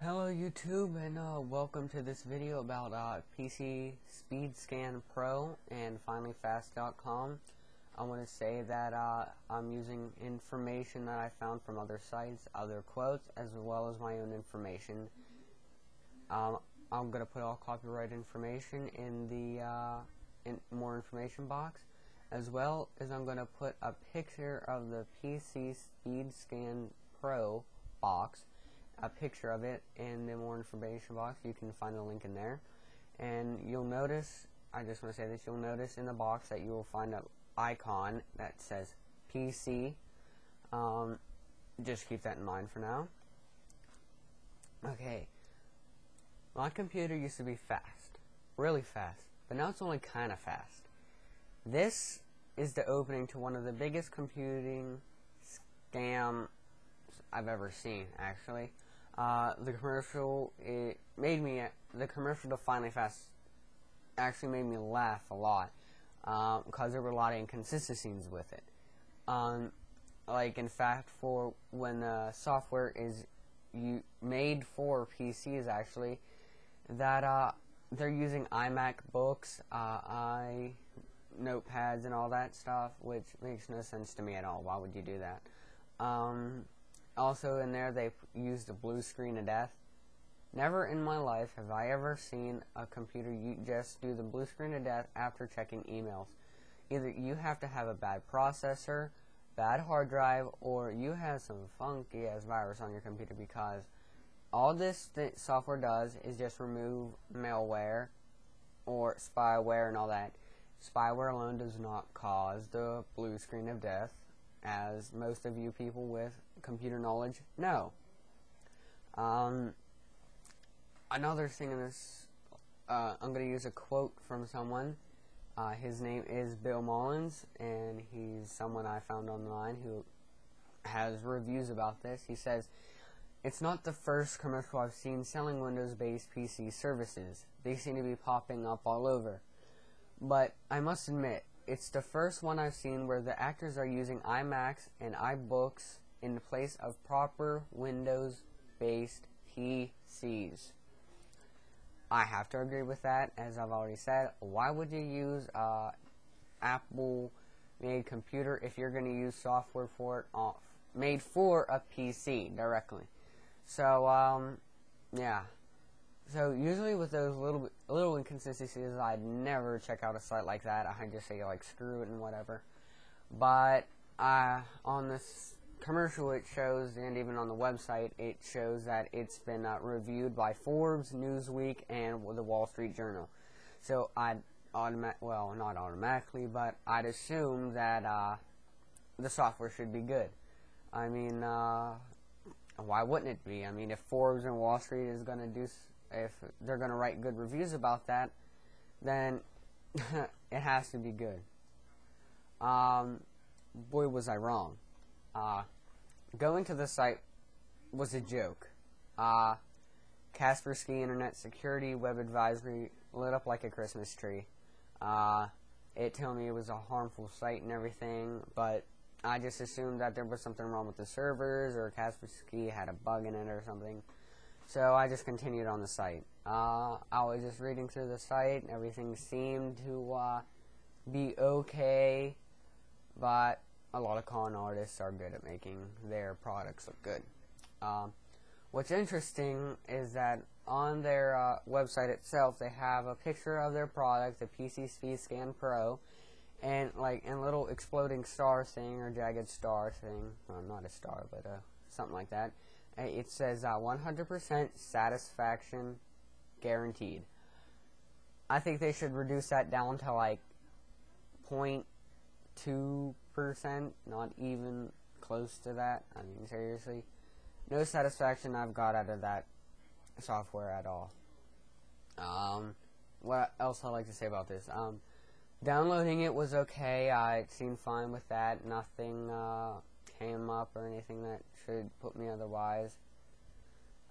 Hello YouTube, and welcome to this video about PC Speed Scan Pro and finallyfast.com. I want to say that I'm using information that I found from other sites, other quotes, as well as my own information. I'm going to put all copyright information in the more information box, as well as I'm going to put a picture of the PC Speed Scan Pro box, a picture of it in the more information box. You can find the link in there, and you'll notice, I just want to say this, you'll notice in the box that you will find an icon that says PC. Just keep that in mind for now. Okay, my computer used to be fast, really fast, but now it's only kind of fast. This is the opening to one of the biggest computing scams I've ever seen, actually. The commercial to Finally Fast actually made me laugh a lot, because there were a lot of inconsistencies with it. Like, in fact, for when the software is made for PCs, actually, that they're using iMac books, notepads and all that stuff, which makes no sense to me at all. Why would you do that? Also in there, they used a blue screen of death. Never in my life have I ever seen a computer just do the blue screen of death after checking emails. Either you have to have a bad processor, bad hard drive, or you have some funky ass virus on your computer, because all this software does is just remove malware or spyware and all that. Spyware alone does not cause the blue screen of death, as most of you people with computer knowledge know. Another thing in this, I'm going to use a quote from someone. His name is Bill Mullin, and he's someone I found online who has reviews about this. He says, "It's not the first commercial I've seen selling Windows-based PC services. They seem to be popping up all over. But I must admit, it's the first one I've seen where the actors are using iMacs and iBooks in place of proper Windows-based PCs. I have to agree with that, as I've already said. Why would you use Apple-made computer if you're going to use software for it made for a PC directly? So, yeah. So usually with those little inconsistencies, I'd never check out a site like that. I just say, like, screw it and whatever. But on this commercial, it shows, and even on the website, it shows that it's been reviewed by Forbes, Newsweek, and the Wall Street Journal. So I'd not automatically, but I'd assume that the software should be good. I mean, why wouldn't it be? I mean, if Forbes and Wall Street is going to if they're going to write good reviews about that, then it has to be good. Boy, was I wrong. Going to the site was a joke. Kaspersky Internet Security Web Advisory lit up like a Christmas tree. It told me it was a harmful site and everything, but I just assumed that there was something wrong with the servers, or Kaspersky had a bug in it or something. So I just continued on the site. I was just reading through the site, and everything seemed to be okay, but a lot of con artists are good at making their products look good. What's interesting is that on their website itself, they have a picture of their product, the PC Speed Scan Pro, and like a little exploding star thing, or jagged star thing. Well, not a star, but something like that. It says 100% satisfaction guaranteed. I think they should reduce that down to like 0.2%, not even close to that. I mean, seriously. No satisfaction I've got out of that software at all. What else I'd like to say about this? Downloading it was okay. It seemed fine with that. Nothing came up or anything that should put me otherwise.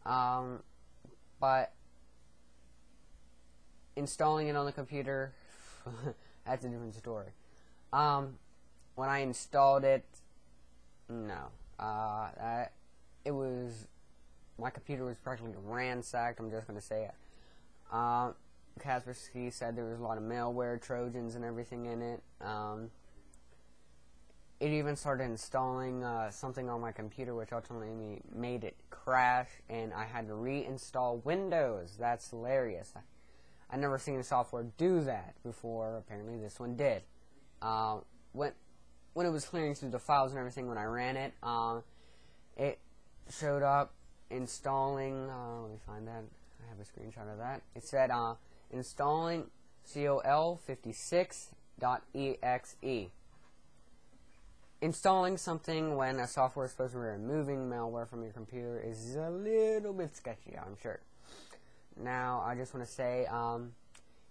But installing it on the computer, that's a different story. When I installed it, no. It was my computer was practically ransacked. I'm just going to say it. Kaspersky said there was a lot of malware, Trojans, and everything in it. It even started installing something on my computer, which ultimately made it crash, and I had to reinstall Windows. That's hilarious. I've never seen a software do that before. Apparently, this one did. When it was clearing through the files and everything, when I ran it, it showed up installing. Let me find that. I have a screenshot of that. It said installing col56.exe. Installing something when a software is supposed to be removing malware from your computer is a little bit sketchy, I'm sure. Now, I just want to say,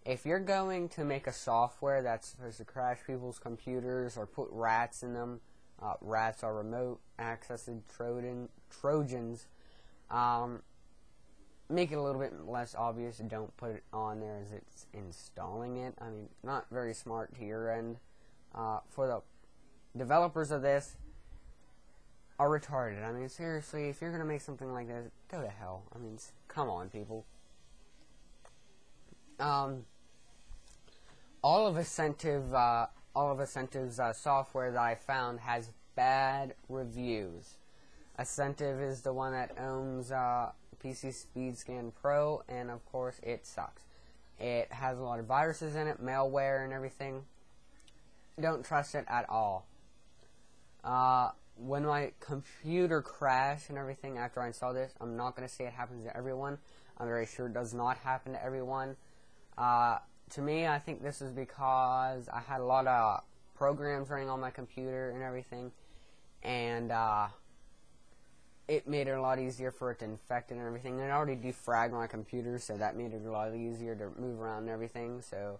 if you're going to make a software that's supposed to crash people's computers or put rats in them, rats are remote accessed Trojans, make it a little bit less obvious. Don't put it on there as it's installing it. I mean, not very smart to your end. For the developers of this are retarded. I mean, seriously, if you're going to make something like this, go to hell. I mean, come on, people. All of Essentive's software that I found has bad reviews. Essentive is the one that owns PC Speed Scan Pro, and of course, it sucks. It has a lot of viruses in it, malware, and everything. Don't trust it at all. When my computer crashed and everything after I installed this, I'm not going to say it happens to everyone. I'm very sure it does not happen to everyone. To me, I think this is because I had a lot of programs running on my computer and everything, and it made it a lot easier for it to infect it and everything. And it already defragged my computer, so that made it a lot easier to move around and everything. So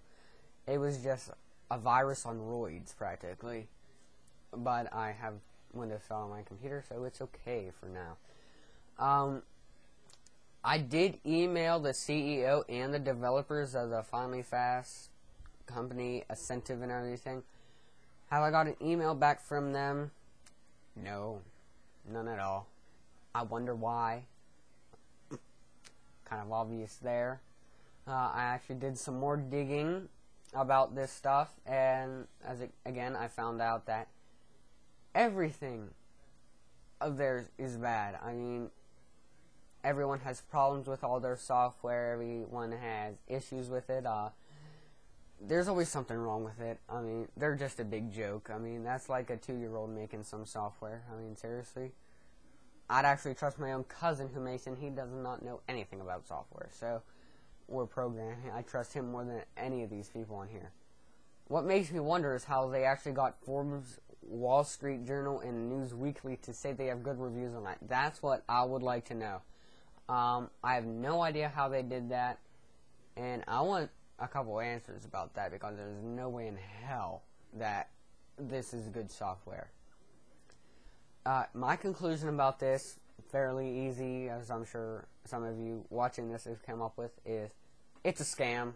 it was just a virus on roids, practically. But I have Windows on my computer, so it's okay for now. I did email the CEO and the developers of the Finally Fast company, Essentive and everything. Have I got an email back from them? No, none at all. I wonder why. Kind of obvious there. I actually did some more digging about this stuff, and again, I found out that everything of theirs is bad. I mean, everyone has problems with all their software. Everyone has issues with it. There's always something wrong with it. I mean, they're just a big joke. I mean, that's like a 2-year-old making some software. I mean, seriously. I'd actually trust my own cousin who makes it. He does not know anything about software, so, or programming. I trust him more than any of these people on here. What makes me wonder is how they actually got Forbes, Wall Street Journal, and News Weekly to say they have good reviews on that. That's what I would like to know. I have no idea how they did that, and I want a couple answers about that, because there's no way in hell that this is good software. My conclusion about this, fairly easy, as I'm sure some of you watching this have come up with, is it's a scam.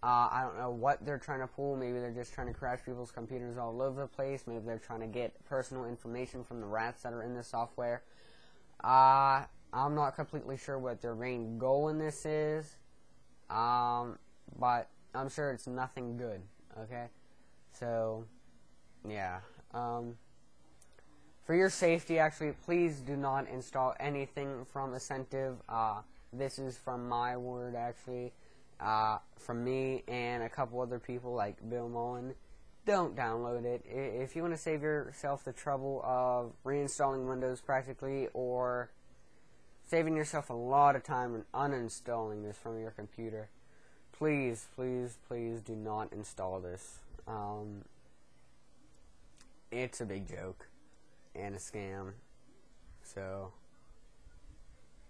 I don't know what they're trying to pull. Maybe they're just trying to crash people's computers all over the place. Maybe they're trying to get personal information from the rats that are in the software. I'm not completely sure what their main goal in this is, but I'm sure it's nothing good, okay? So, yeah. For your safety, actually, please do not install anything from Essentive. This is from my word, actually, from me and a couple other people like Bill Mullin. Don't download it. If you want to save yourself the trouble of reinstalling Windows practically, or saving yourself a lot of time and uninstalling this from your computer, please, please, please do not install this. It's a big joke and a scam. So,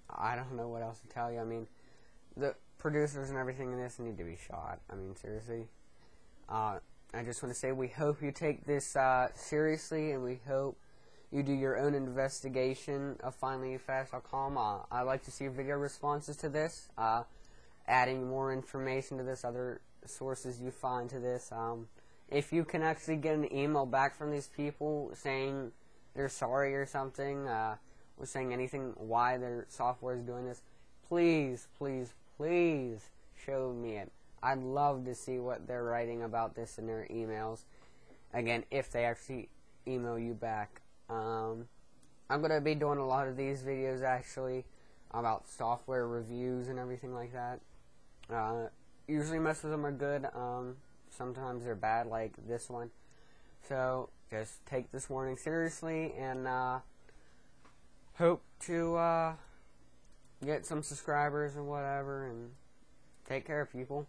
I don't know what else to tell you. I mean, the producers and everything in this need to be shot. I mean, seriously. I just want to say we hope you take this seriously, and we hope you do your own investigation of finallyfast.com. I'd like to see video responses to this, adding more information to this, other sources you find to this. If you can actually get an email back from these people saying they're sorry or something, was saying anything why their software is doing this, please, please, please show me it. I'd love to see what they're writing about this in their emails. Again, if they actually email you back. I'm going to be doing a lot of these videos, actually, about software reviews and everything like that. Usually most of them are good. Sometimes they're bad, like this one. So, just take this warning seriously, and hope to get some subscribers or whatever, and take care, people.